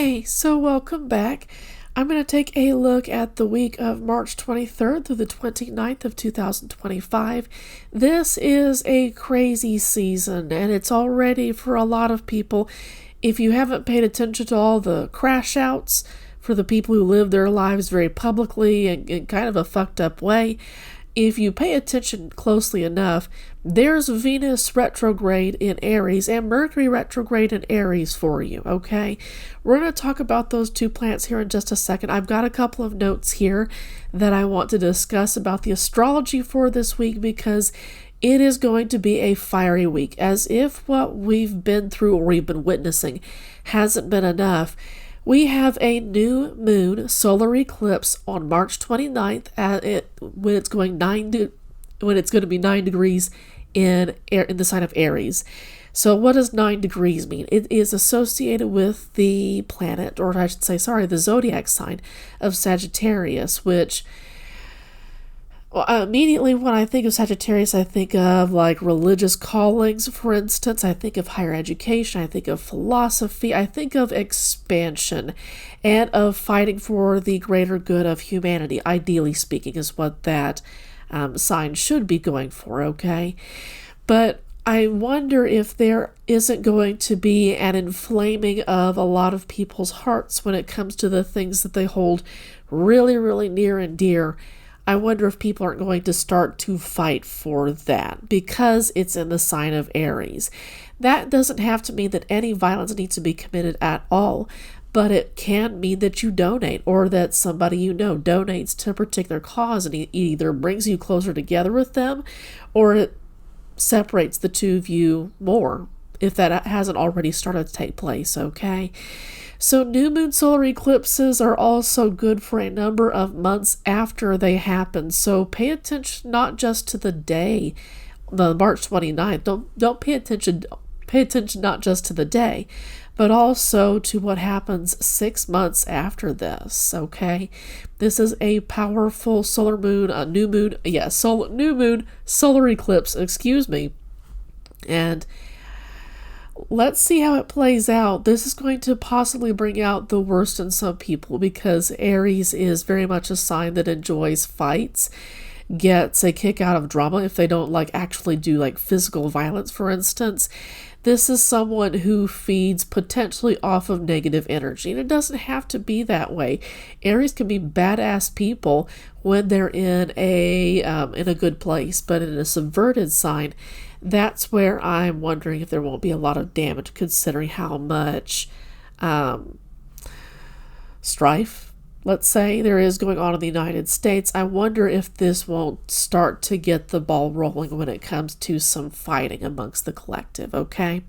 Hey, so welcome back. I'm going to take a look at the week of March 23rd through the 29th of 2025. This is a crazy season, and it's already for a lot of people. If you haven't paid attention to all the crash outs for the people who live their lives very publicly and in kind of a fucked up way, if you pay attention closely enough, there's Venus retrograde in Aries and Mercury retrograde in Aries for you, okay? We're going to talk about those two planets here in just a second. I've got a couple of notes here that I want to discuss about the astrology for this week because it is going to be a fiery week, as if what we've been through or we've been witnessing hasn't been enough. We have a new moon solar eclipse on March 29th when it's going to be 9 degrees in the sign of Aries. So what does 9 degrees mean? It is associated with the planet, or I should say, the zodiac sign of Sagittarius, which immediately when I think of Sagittarius, I think of like religious callings, for instance. I think of higher education. I think of philosophy. I think of expansion and of fighting for the greater good of humanity, ideally speaking, is what that sign should be going for, okay? But I wonder if there isn't going to be an inflaming of a lot of people's hearts when it comes to the things that they hold really, really near and dear. I wonder if people aren't going to start to fight for that because it's in the sign of Aries. That doesn't have to mean that any violence needs to be committed at all, but it can mean that you donate or that somebody you know donates to a particular cause, and it either brings you closer together with them or it separates the two of you more if that hasn't already started to take place, okay? So new moon solar eclipses are also good for a number of months after they happen. So pay attention not just to the day, the March 29th. Don't pay attention not just to the day, but also to what happens 6 months after this, okay? This is a powerful new moon solar eclipse, and let's see how it plays out. This is going to possibly bring out the worst in some people because Aries is very much a sign that enjoys fights, gets a kick out of drama if they don't actually do physical violence, for instance. This is someone who feeds potentially off of negative energy, and it doesn't have to be that way. Aries can be badass people when they're in a good place, but in a subverted sign, that's where I'm wondering if there won't be a lot of damage considering how much strife, let's say, there is going on in the United States. I wonder if this won't start to get the ball rolling when it comes to some fighting amongst the collective, okay?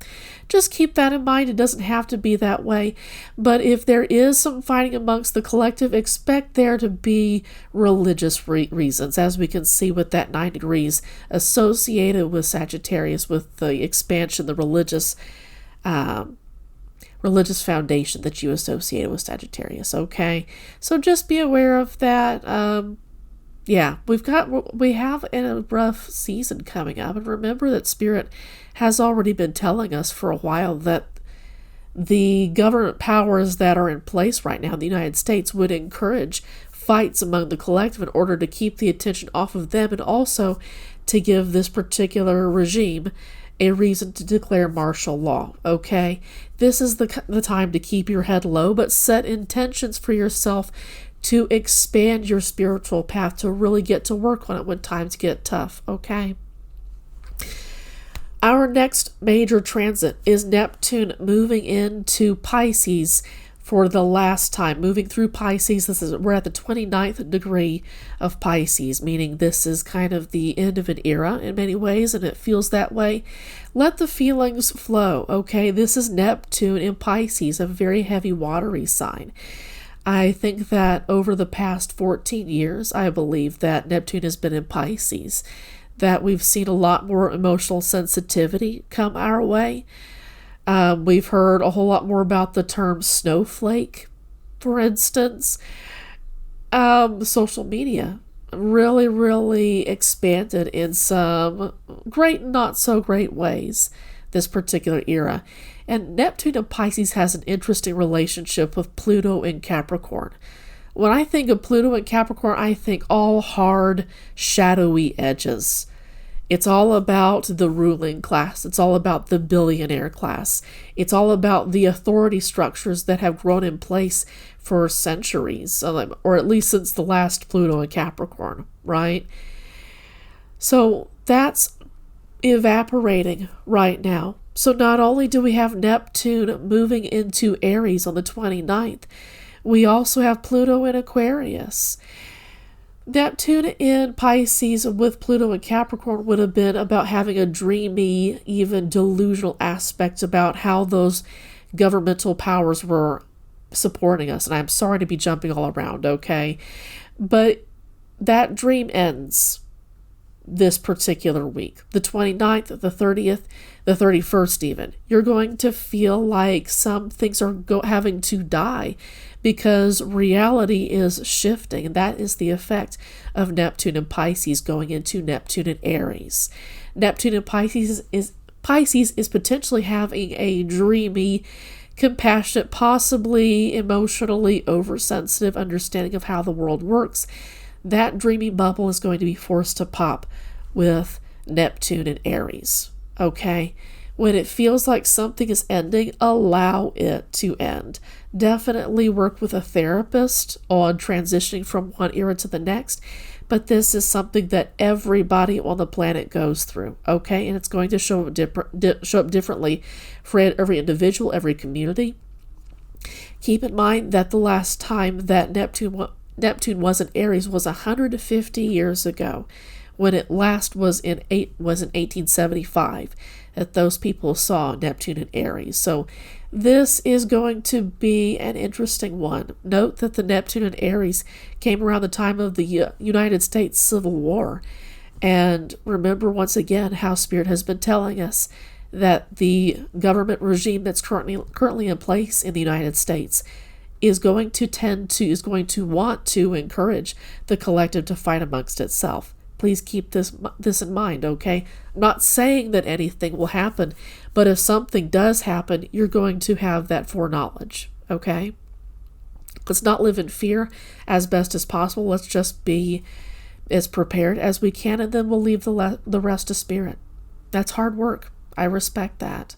Just keep that in mind. It doesn't have to be that way. But if there is some fighting amongst the collective, expect there to be religious reasons, as we can see with that 9 degrees associated with Sagittarius, with the expansion, the religious foundation that you associated with Sagittarius, okay? So just be aware of that. We have a rough season coming up, and remember that Spirit has already been telling us for a while that the government powers that are in place right now in the United States would encourage fights among the collective in order to keep the attention off of them and also to give this particular regime a reason to declare martial law, okay? This is the time to keep your head low, but set intentions for yourself to expand your spiritual path, to really get to work on it when times get tough, okay? Our next major transit is Neptune moving into Pisces for the last time, moving through Pisces. We're at the 29th degree of Pisces, meaning this is kind of the end of an era in many ways, and it feels that way. Let the feelings flow, okay? This is Neptune in Pisces, a very heavy watery sign. I think that over the past 14 years, I believe that Neptune has been in Pisces, that we've seen a lot more emotional sensitivity come our way. We've heard a whole lot more about the term snowflake, for instance. Social media really, really expanded in some great and not so great ways this particular era. And Neptune in Pisces has an interesting relationship with Pluto in Capricorn. When I think of Pluto in Capricorn, I think all hard, shadowy edges. It's all about the ruling class. It's all about the billionaire class. It's all about the authority structures that have grown in place for centuries, or at least since the last Pluto in Capricorn, right? So that's evaporating right now. So not only do we have Neptune moving into Aries on the 29th, we also have Pluto in Aquarius. Neptune in Pisces with Pluto in Capricorn would have been about having a dreamy, even delusional aspect about how those governmental powers were supporting us. And I'm sorry to be jumping all around, okay? But that dream ends this particular week. The 29th, the 30th, the 31st even. You're going to feel like some things are having to die because reality is shifting. And that is the effect of Neptune in Pisces going into Neptune in Aries. Neptune in Pisces is potentially having a dreamy, compassionate, possibly emotionally oversensitive understanding of how the world works. That dreamy bubble is going to be forced to pop with Neptune and Aries, okay? When it feels like something is ending, allow it to end. Definitely work with a therapist on transitioning from one era to the next, but this is something that everybody on the planet goes through, okay? And it's going to show up differently for every individual, every community. Keep in mind that the last time that Neptune was in Aries was 150 years ago, when it last was in 1875 that those people saw Neptune in Aries. So this is going to be an interesting one. Note that the Neptune in Aries came around the time of the United States Civil War. And remember once again how Spirit has been telling us that the government regime that's currently in place in the United States is going to want to encourage the collective to fight amongst itself. Please keep this in mind, okay? I'm not saying that anything will happen, but if something does happen, you're going to have that foreknowledge, okay? Let's not live in fear as best as possible. Let's just be as prepared as we can, and then we'll leave the rest to Spirit. That's hard work. I respect that.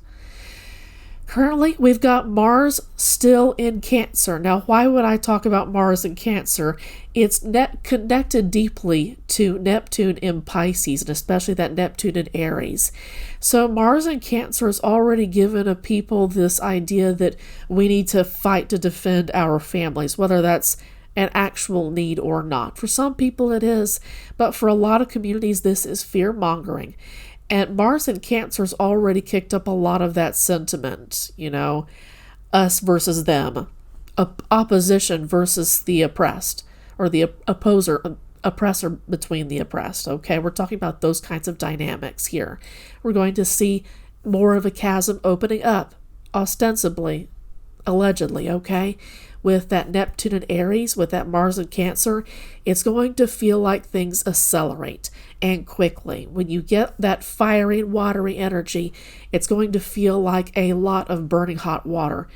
Currently, we've got Mars still in Cancer. Now, why would I talk about Mars in Cancer? It's connected deeply to Neptune in Pisces, and especially that Neptune in Aries. So Mars in Cancer has already given a people this idea that we need to fight to defend our families, whether that's an actual need or not. For some people it is, but for a lot of communities this is fear-mongering. And Mars in Cancer's already kicked up a lot of that sentiment, us versus them, opposition versus the oppressed, or the oppressor between the oppressed, okay? We're talking about those kinds of dynamics here. We're going to see more of a chasm opening up, ostensibly, allegedly, okay? With that Neptune in Aries, with that Mars in Cancer, it's going to feel like things accelerate and quickly. When you get that fiery and watery energy, it's going to feel like a lot of burning hot water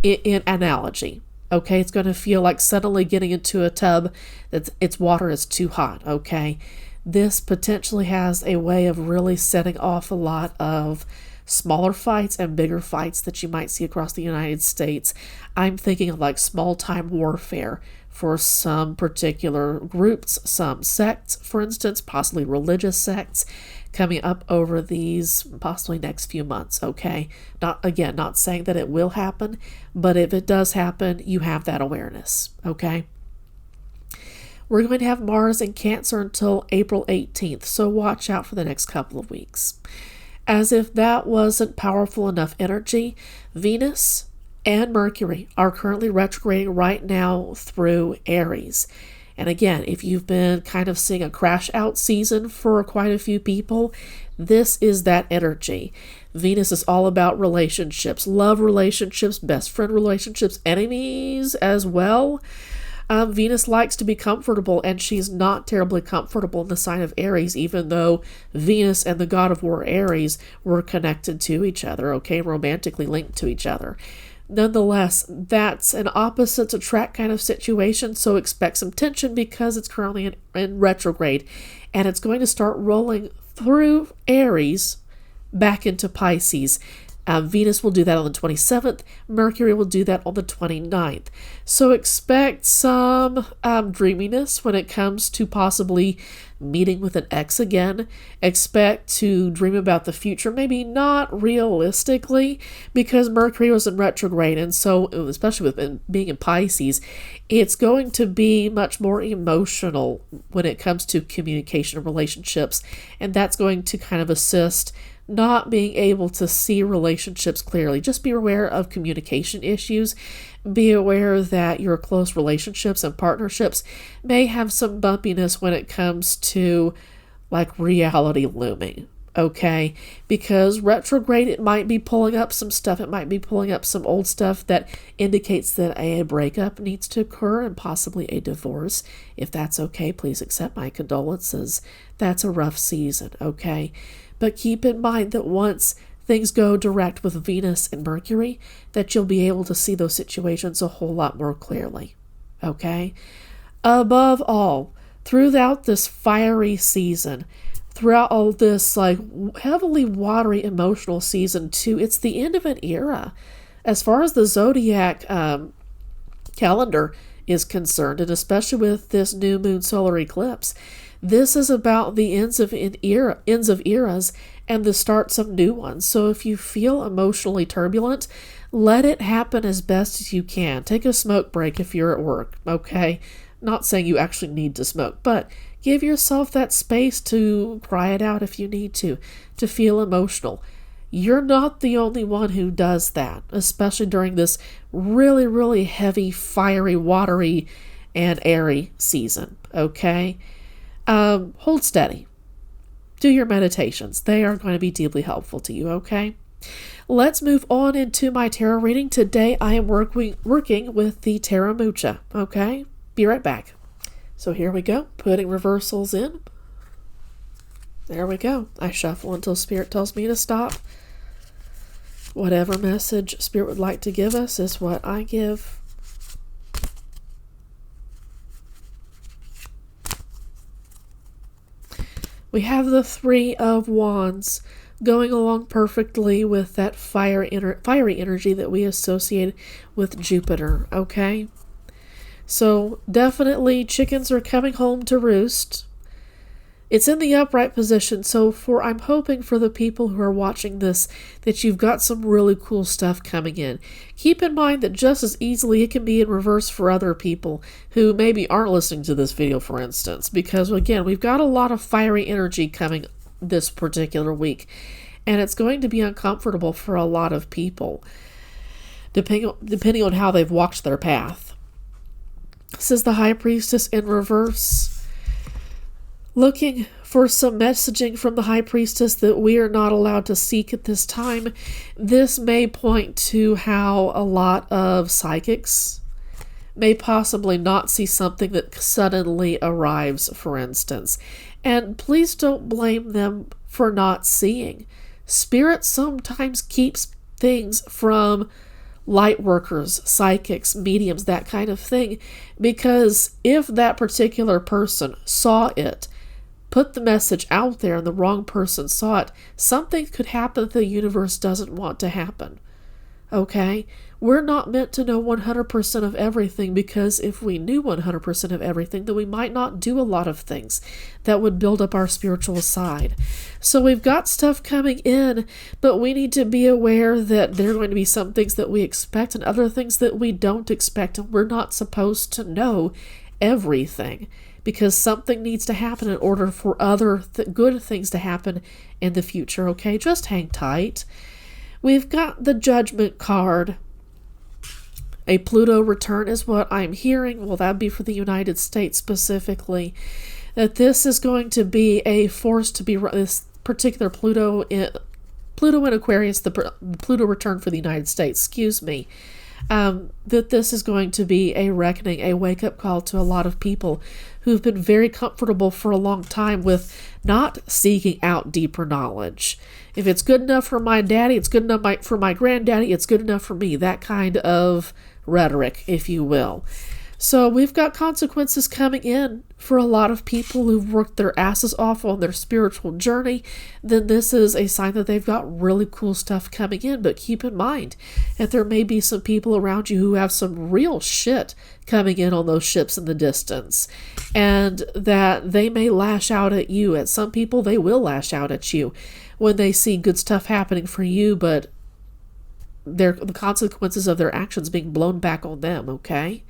in analogy. Okay, it's going to feel like suddenly getting into a tub that its water is too hot. Okay, this potentially has a way of really setting off a lot of smaller fights and bigger fights that you might see across the United States. I'm thinking of like small-time warfare for some particular groups, some sects, for instance, possibly religious sects, coming up over these possibly next few months, okay? Not saying that it will happen, but if it does happen, you have that awareness, okay? We're going to have Mars in Cancer until April 18th, so watch out for the next couple of weeks. As if that wasn't powerful enough energy, Venus and Mercury are currently retrograding right now through Aries. And again, if you've been kind of seeing a crash out season for quite a few people, this is that energy. Venus is all about relationships, love relationships, best friend relationships, enemies as well. Venus likes to be comfortable, and she's not terribly comfortable in the sign of Aries, even though Venus and the god of war Aries were connected to each other, okay, romantically linked to each other. Nonetheless, that's an opposites attract kind of situation, so expect some tension because it's currently in retrograde, and it's going to start rolling through Aries back into Pisces. Venus will do that on the 27th. Mercury will do that on the 29th. So expect some dreaminess when it comes to possibly meeting with an ex again. Expect to dream about the future, maybe not realistically, because Mercury was in retrograde, and so, especially with being in Pisces, it's going to be much more emotional when it comes to communication and relationships, and that's going to kind of assist not being able to see relationships clearly. Just be aware of communication issues. Be aware that your close relationships and partnerships may have some bumpiness when it comes to like reality looming. Okay? Because retrograde, it might be pulling up some stuff. It might be pulling up some old stuff that indicates that a breakup needs to occur and possibly a divorce. If that's okay, please accept my condolences. That's a rough season, okay? But keep in mind that once things go direct with Venus and Mercury, that you'll be able to see those situations a whole lot more clearly. Okay? Above all, throughout this fiery season, throughout all this like heavily watery emotional season too, it's the end of an era. As far as the zodiac calendar is concerned, and especially with this new moon solar eclipse, this is about the ends of eras and the starts of new ones. So if you feel emotionally turbulent, let it happen as best as you can. Take a smoke break if you're at work, okay? Not saying you actually need to smoke, but give yourself that space to cry it out if you need to feel emotional. You're not the only one who does that, especially during this really, really heavy, fiery, watery, and airy season, okay? Hold steady. Do your meditations. They are going to be deeply helpful to you, okay? Let's move on into my tarot reading. Today I am working with the Tarot Mucha, okay? Be right back. So here we go. Putting reversals in. There we go. I shuffle until Spirit tells me to stop. Whatever message Spirit would like to give us is what I give. We have the Three of Wands going along perfectly with that fiery energy that we associate with Jupiter, okay? So definitely chickens are coming home to roost. It's in the upright position, so I'm hoping for the people who are watching this that you've got some really cool stuff coming in. Keep in mind that just as easily it can be in reverse for other people who maybe aren't listening to this video, for instance, because again, we've got a lot of fiery energy coming this particular week, and it's going to be uncomfortable for a lot of people, depending on how they've walked their path. This is the High Priestess in reverse. Looking for some messaging from the High Priestess that we are not allowed to seek at this time. This may point to how a lot of psychics may possibly not see something that suddenly arrives, for instance. And please don't blame them for not seeing. Spirit sometimes keeps things from light workers, psychics, mediums, that kind of thing, because if that particular person saw it, put the message out there, and the wrong person saw it, something could happen that the universe doesn't want to happen. Okay? We're not meant to know 100% of everything, because if we knew 100% of everything, then we might not do a lot of things that would build up our spiritual side. So we've got stuff coming in, but we need to be aware that there are going to be some things that we expect and other things that we don't expect, and we're not supposed to know everything, because something needs to happen in order for other good things to happen in the future, okay? Just hang tight. We've got the Judgment card. A Pluto return is what I'm hearing. Well, that'd be for the United States specifically. That this is going to be a force to be this particular Pluto in Aquarius, the Pluto return for the United States, excuse me. that this is going to be a reckoning, a wake-up call to a lot of people who've been very comfortable for a long time with not seeking out deeper knowledge. If it's good enough for my daddy, it's good enough for my granddaddy, it's good enough for me. That kind of rhetoric, if you will. So we've got consequences coming in for a lot of people who've worked their asses off on their spiritual journey. Then this is a sign that they've got really cool stuff coming in. But keep in mind that there may be some people around you who have some real shit coming in on those ships in the distance. And that they may lash out at you. At some people, they will lash out at you when they see good stuff happening for you, but the consequences of their actions being blown back on them, okay?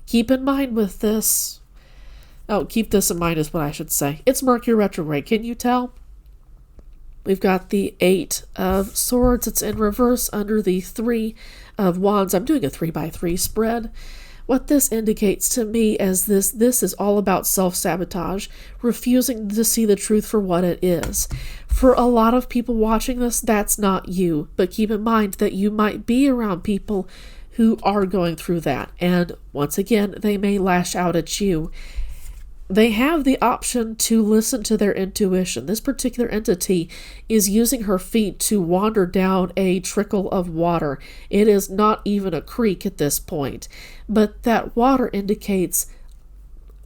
Keep in mind with this. Oh, keep this in mind is what I should say. It's Mercury retrograde. Can you tell? We've got the 8 of Swords. It's in reverse under the 3 of Wands. I'm doing a 3x3 spread. What this indicates to me is this is all about self-sabotage, refusing to see the truth for what it is. For a lot of people watching this, that's not you. But keep in mind that you might be around people who are going through that. And once again, they may lash out at you. They have the option to listen to their intuition. This particular entity is using her feet to wander down a trickle of water. It is not even a creek at this point. But that water indicates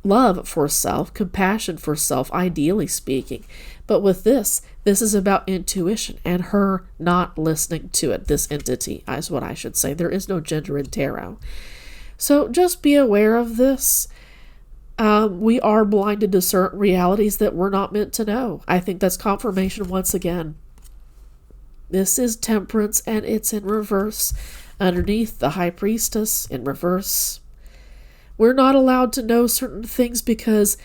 love for self, compassion for self, ideally speaking. But with this is about intuition and her not listening to it. This entity is what I should say. There is no gender in tarot. So just be aware of this. We are blinded to certain realities that we're not meant to know. I think that's confirmation once again. This is Temperance, and it's in reverse. Underneath, the High Priestess in reverse. We're not allowed to know certain things because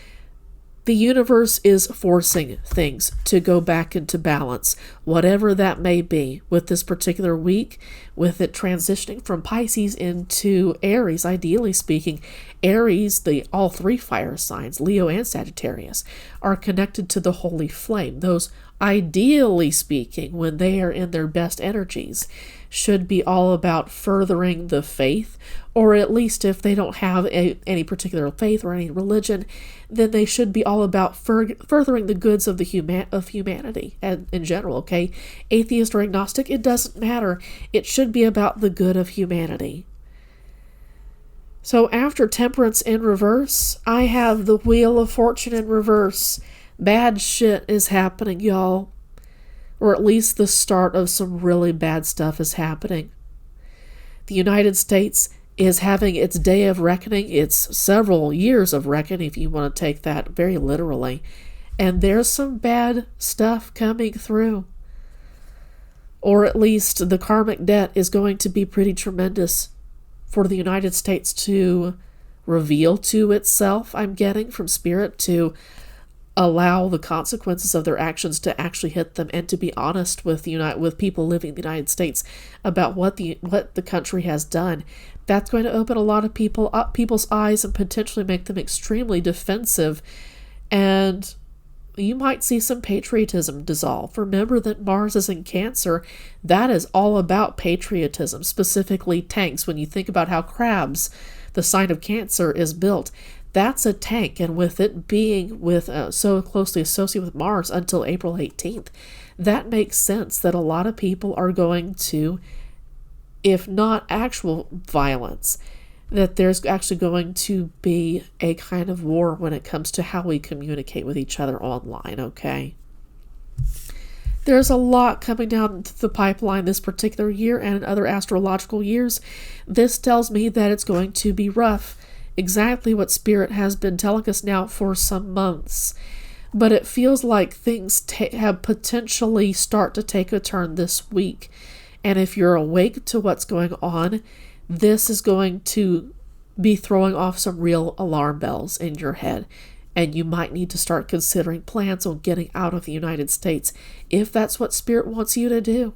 the universe is forcing things to go back into balance, whatever that may be. With this particular week, with it transitioning from Pisces into Aries, ideally speaking, Aries, all 3 fire signs, Leo and Sagittarius, are connected to the holy flame. Those, ideally speaking, when they are in their best energies, should be all about furthering the faith, or at least if they don't have any particular faith or any religion, then they should be all about furthering the goods of humanity and in general, okay? Atheist or agnostic, it doesn't matter. It should be about the good of humanity. So after Temperance in reverse, I have the Wheel of Fortune in reverse. Bad shit is happening, y'all. Or at least the start of some really bad stuff is happening. The United States is having its day of reckoning. It's several years of reckoning, if you want to take that very literally. And there's some bad stuff coming through. Or at least the karmic debt is going to be pretty tremendous for the United States to reveal to itself, I'm getting from Spirit, to allow the consequences of their actions to actually hit them, and to be honest with people living in the United States about what the country has done. That's going to open a lot of people's eyes and potentially make them extremely defensive, and you might see some patriotism dissolve. Remember that Mars is in Cancer. That is all about patriotism, specifically tanks. When you think about how crabs, the sign of Cancer, is built, that's a tank, and with it being so closely associated with Mars until April 18th, that makes sense that a lot of people are going to, if not actual violence, that there's actually going to be a kind of war when it comes to how we communicate with each other online, okay? There's a lot coming down the pipeline this particular year and in other astrological years. This tells me that it's going to be rough. Exactly what Spirit has been telling us now for some months. But it feels like things have potentially start to take a turn this week. And if you're awake to what's going on, this is going to be throwing off some real alarm bells in your head. And you might need to start considering plans on getting out of the United States if that's what Spirit wants you to do.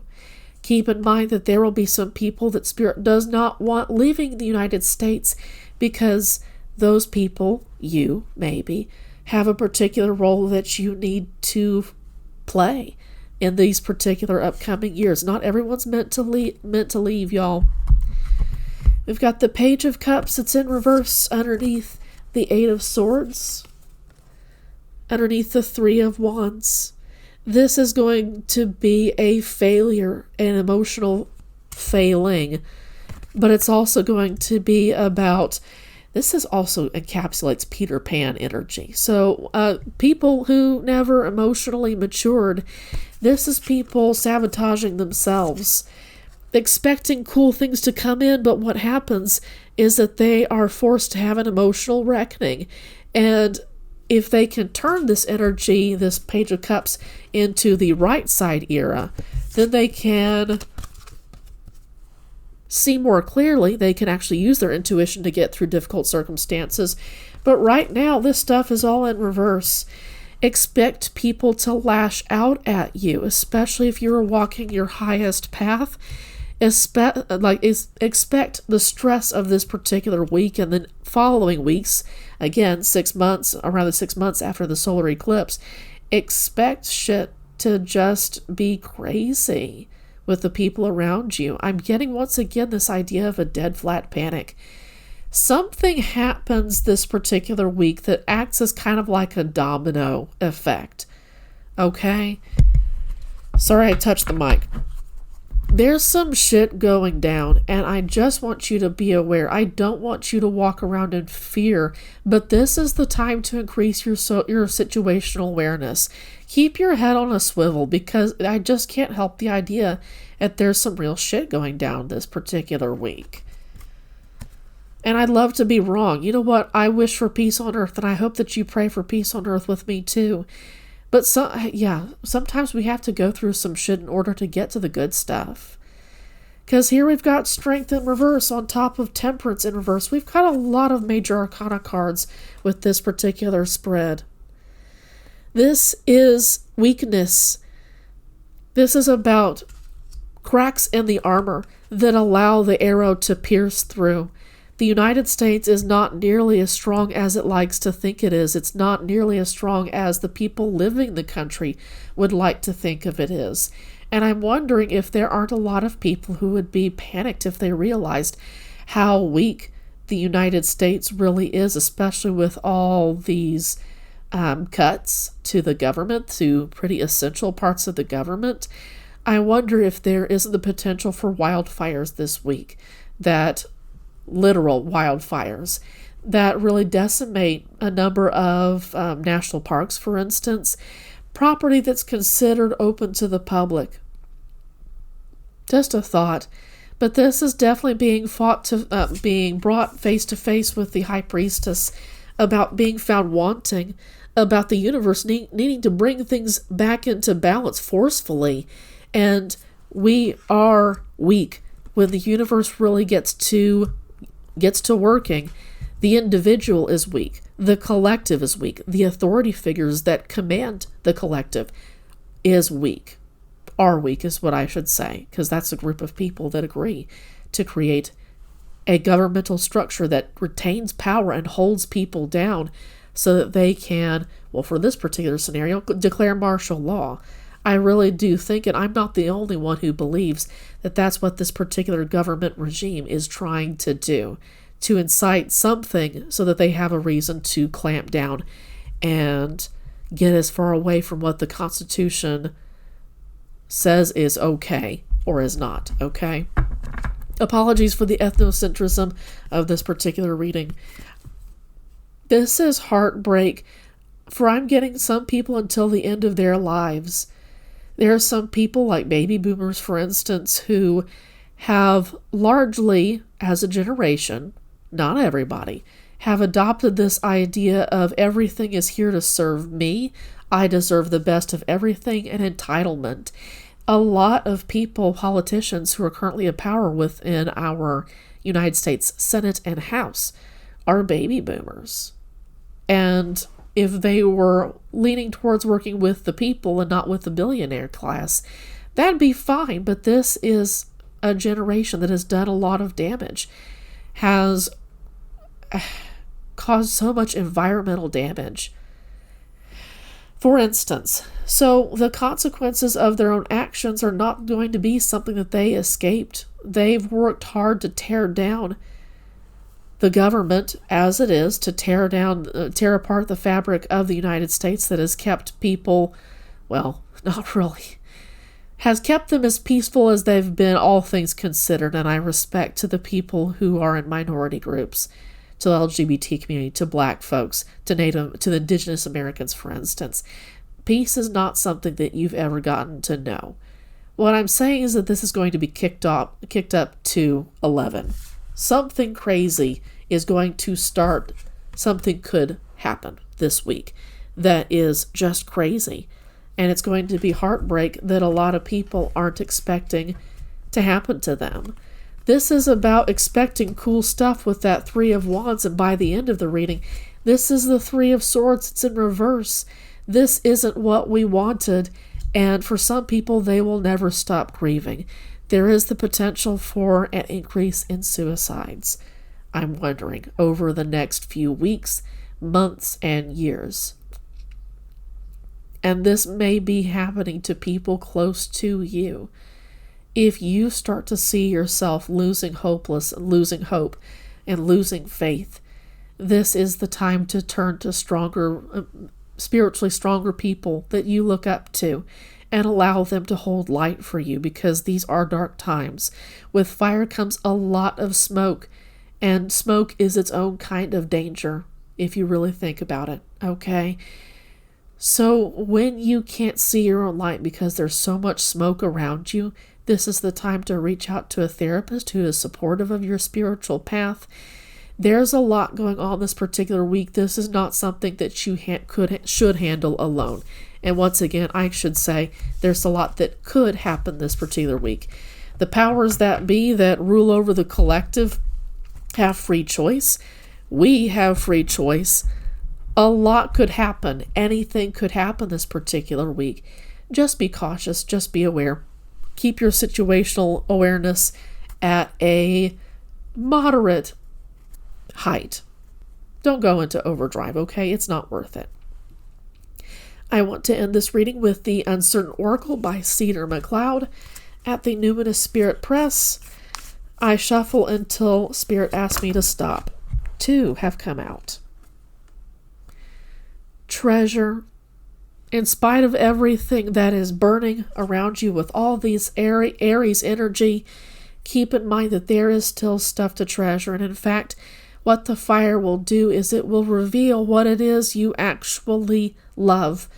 Keep in mind that there will be some people that Spirit does not want leaving the United States, because those people, you maybe, have a particular role that you need to play in these particular upcoming years. Not everyone's meant to leave, y'all. We've got the Page of Cups that's in reverse underneath the Eight of Swords, underneath the Three of Wands. This is going to be a failure, an emotional failing, but it's also going to be about, this is also encapsulates Peter Pan energy. So people who never emotionally matured, this is people sabotaging themselves, expecting cool things to come in, but what happens is that they are forced to have an emotional reckoning. And if they can turn this energy, this Page of Cups, into the right side era, then they can see more clearly. They can actually use their intuition to get through difficult circumstances. But right now, this stuff is all in reverse. Expect people to lash out at you, especially if you're walking your highest path. Expect the stress of this particular week and the following weeks. Again, 6 months, around the 6 months after the solar eclipse. Expect shit to just be crazy with the people around you. I'm getting once again this idea of a dead flat panic. Something happens this particular week that acts as kind of like a domino effect. Okay? Sorry I touched the mic. There's some shit going down, and I just want you to be aware. I don't want you to walk around in fear, but this is the time to increase your situational awareness. Keep your head on a swivel, because I just can't help the idea that there's some real shit going down this particular week. And I'd love to be wrong. You know what? I wish for peace on earth, and I hope that you pray for peace on earth with me too. But sometimes we have to go through some shit in order to get to the good stuff. Because here we've got Strength in reverse on top of Temperance in reverse. We've got a lot of major arcana cards with this particular spread. This is weakness. This is about cracks in the armor that allow the arrow to pierce through. The United States is not nearly as strong as it likes to think it is. It's not nearly as strong as the people living the country would like to think of it is. And I'm wondering if there aren't a lot of people who would be panicked if they realized how weak the United States really is, especially with all these cuts to the government, to pretty essential parts of the government. I wonder if there isn't the potential for wildfires this week, that literal wildfires that really decimate a number of national parks, for instance, property that's considered open to the public. Just a thought. But this is definitely being brought face to face with the High Priestess about being found wanting, about the universe needing to bring things back into balance forcefully. And we are weak. When the universe really gets to working, the individual is weak, the collective is weak, the authority figures that command the collective are weak is what I should say, because that's a group of people that agree to create a governmental structure that retains power and holds people down so that they can, well, for this particular scenario, declare martial law. I really do think, and I'm not the only one who believes, that that's what this particular government regime is trying to do, to incite something so that they have a reason to clamp down and get as far away from what the Constitution says is okay or is not okay. Apologies for the ethnocentrism of this particular reading. This is heartbreak, for I'm getting some people until the end of their lives. There are some people, like baby boomers, for instance, who have largely, as a generation, not everybody, have adopted this idea of everything is here to serve me, I deserve the best of everything, and entitlement. A lot of people, politicians who are currently in power within our United States Senate and House, are baby boomers. And if they were leaning towards working with the people and not with the billionaire class, that'd be fine. But this is a generation that has done a lot of damage, has caused so much environmental damage. For instance, so the consequences of their own actions are not going to be something that they escaped. They've worked hard to tear down the government as it is, to tear apart the fabric of the United States that has kept people, well, not really, has kept them as peaceful as they've been, all things considered. And I respect to the people who are in minority groups, to the LGBT community, to black folks, to the indigenous Americans, for instance. Peace is not something that you've ever gotten to know. What I'm saying is that this is going to be kicked up to 11. Something crazy is going to start. Something could happen this week that is just crazy. And it's going to be heartbreak that a lot of people aren't expecting to happen to them. This is about expecting cool stuff with that Three of Wands, and by the end of the reading, this is the Three of Swords. It's in reverse. This isn't what we wanted, and for some people, they will never stop grieving. There is the potential for an increase in suicides, I'm wondering, over the next few weeks, months, and years. And this may be happening to people close to you. If you start to see yourself losing hope and losing faith, this is the time to turn to stronger, spiritually stronger people that you look up to and allow them to hold light for you, because these are dark times. With fire comes a lot of smoke, and smoke is its own kind of danger, if you really think about it, okay? So when you can't see your own light because there's so much smoke around you, this is the time to reach out to a therapist who is supportive of your spiritual path. There's a lot going on this particular week. This is not something that you should handle alone. And once again, I should say there's a lot that could happen this particular week. The powers that be that rule over the collective have free choice. We have free choice. A lot could happen. Anything could happen this particular week. Just be cautious. Just be aware. Keep your situational awareness at a moderate height. Don't go into overdrive, okay? It's not worth it. I want to end this reading with The Uncertain Oracle by Cedar McLeod at the Numinous Spirit Press. I shuffle until Spirit asks me to stop. 2 have come out. Treasure. In spite of everything that is burning around you with all these Aries energy, keep in mind that there is still stuff to treasure. And in fact, what the fire will do is it will reveal what it is you actually love.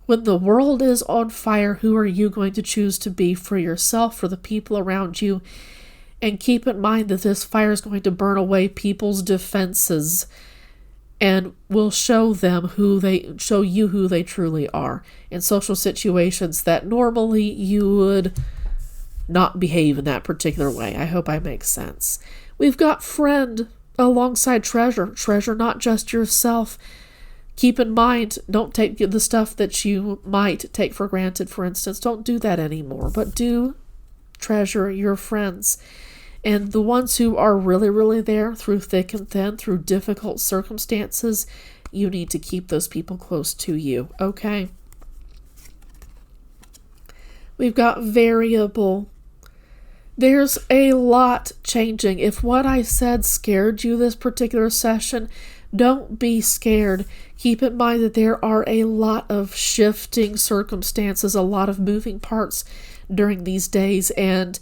When the world is on fire, who are you going to choose to be for yourself, for the people around you? And keep in mind that this fire is going to burn away people's defenses and will show you who they truly are in social situations that normally you would not behave in that particular way. I hope I make sense. We've got friend alongside treasure. Treasure not just yourself. Keep in mind, don't take the stuff that you might take for granted, for instance. Don't do that anymore, but do treasure your friends. And the ones who are really, really there through thick and thin, through difficult circumstances, you need to keep those people close to you, okay? We've got variable. There's a lot changing. If what I said scared you this particular session, don't be scared. Keep in mind that there are a lot of shifting circumstances, a lot of moving parts during these days, and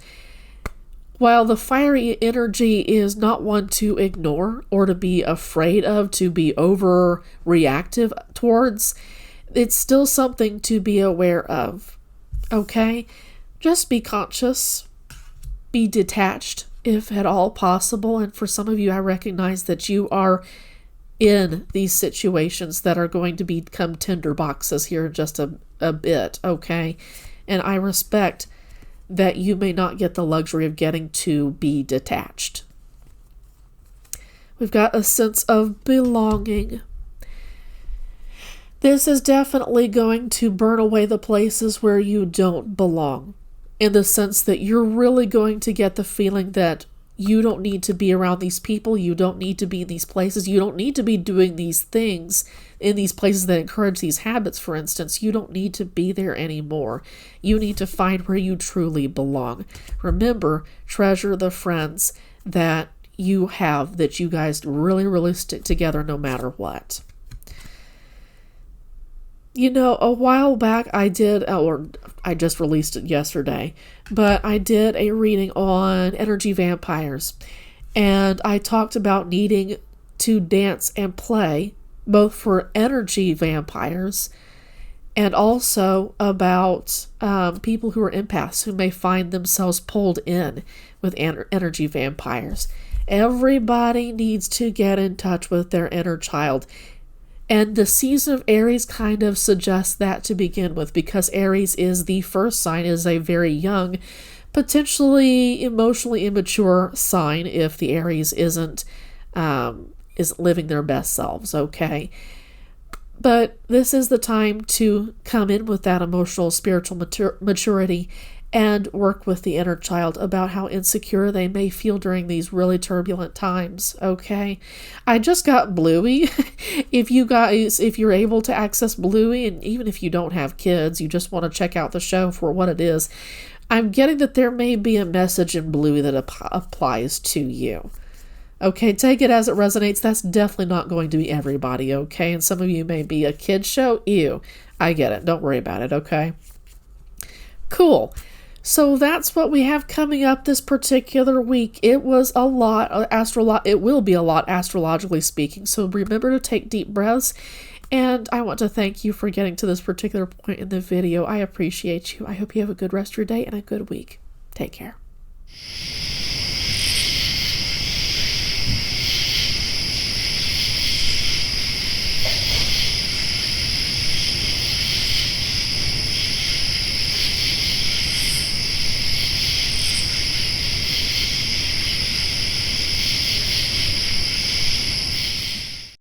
while the fiery energy is not one to ignore or to be afraid of, to be overreactive towards, it's still something to be aware of, okay? Just be conscious, be detached if at all possible, and for some of you, I recognize that you are in these situations that are going to become tinder boxes here in just a bit, okay? And I respect that you may not get the luxury of getting to be detached. We've got a sense of belonging. This is definitely going to burn away the places where you don't belong, in the sense that you're really going to get the feeling that You don't need to be around these people. You don't need to be in these places. You don't need to be doing these things in these places that encourage these habits, for instance. You don't need to be there anymore. You need to find where you truly belong. Remember, treasure the friends that you have, that you guys really, really stick together no matter what. You know, a while back I did, or I just released it yesterday, but I did a reading on energy vampires. And I talked about needing to dance and play, both for energy vampires and also about people who are empaths who may find themselves pulled in with energy vampires. Everybody needs to get in touch with their inner child. And the season of Aries kind of suggests that to begin with, because Aries is the first sign, is a very young, potentially emotionally immature sign if the Aries isn't living their best selves, okay? But this is the time to come in with that emotional, spiritual maturity and work with the inner child about how insecure they may feel during these really turbulent times, okay? I just got Bluey. If you're able to access Bluey, and even if you don't have kids, you just want to check out the show for what it is, I'm getting that there may be a message in Bluey that applies to you. Okay, take it as it resonates. That's definitely not going to be everybody, okay? And some of you may be a kid's show. Ew. I get it. Don't worry about it, okay? Cool. So that's what we have coming up this particular week. It was a lot, it will be a lot astrologically speaking. So remember to take deep breaths. And I want to thank you for getting to this particular point in the video. I appreciate you. I hope you have a good rest of your day and a good week. Take care.